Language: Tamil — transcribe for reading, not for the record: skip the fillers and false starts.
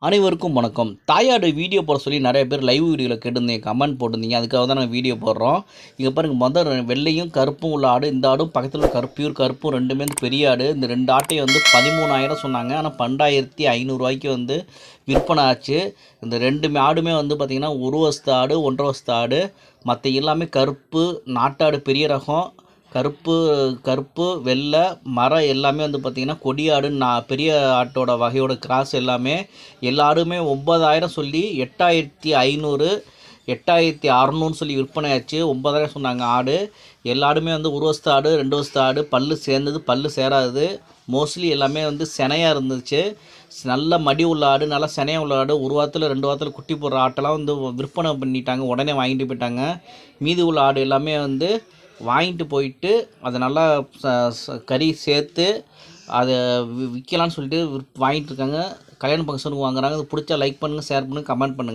அனைவருக்கும் வணக்கம். தாயாடு வீடியோ போட சொல்லி நெறைய பேர் லைவ் வீடியோல கேட்டிருந்தீங்க. கமெண்ட் போட்டிருந்தீங்க. அதுக்காக தான் நாங்க வீடியோ போடுறோம். இங்க பாருங்க வெள்ளையும், கருப்பும் உள்ள ஆடு. இந்த ஆடும் பக்கத்துல உள்ள பியூர் கருப்பும் 2மே வந்து பெரிய ஆடு. இந்த 2 ஆட்டையும் வந்து 13,000 சொன்னாங்க. ஆனா ரூ. 12,500 வந்து விற்பனை ஆச்சு. இந்த 2 ஆடுமே வந்து பார்த்தீங்கன்னா, 1 வருஷத்து ஆடு, 1 1/2 வருஷத்து ஆடு. மத்த எல்லாமே கருப்பு, நாட்டாடு பெரிய ரகம். கருப்பு கருப்பு, வெள்ளை, எல்லாமே வந்து பார்த்திங்கன்னா கொடியாடு பெரிய ஆட்டோட வகையோட கிராஸ் எல்லாமே. எல்லா ஆடுமே 9,000 சொல்லி 8,500 8,600 சொல்லி விற்பனை ஆச்சு. 9,000 சொன்னாங்க ஆடு. எல்லா ஆடுமே வந்து 1 வருஷத்து ஆடு, 2 வருஷத்து ஆடு, பல்லு சேர்ந்தது, பல்லு சேராது. மோஸ்ட்லி எல்லாமே வந்து சினையாக இருந்துச்சு. நல்ல மடி உள்ள ஆடு, நல்லா சினையாக உள்ள ஆடு. 1 வாரத்தில் 2 வாரத்தில் குட்டி போடுற ஆட்டெல்லாம் வந்து விற்பனை பண்ணிட்டாங்க. உடனே வாங்கிட்டு போயிட்டாங்க. மீதி உள்ள ஆடு எல்லாமே வந்து வாங்கிட்டு போயிட்டு அதை நல்லா கறி சேர்த்து அதை விற்கலான்னு சொல்லிட்டு வாங்கிட்டு இருக்காங்க. கல்யாண ஃபங்க்ஷனுக்கு வாங்குறாங்க. அது பிடிச்சா லைக் பண்ணுங்கள், ஷேர் பண்ணுங்கள், கமெண்ட் பண்ணுங்கள்.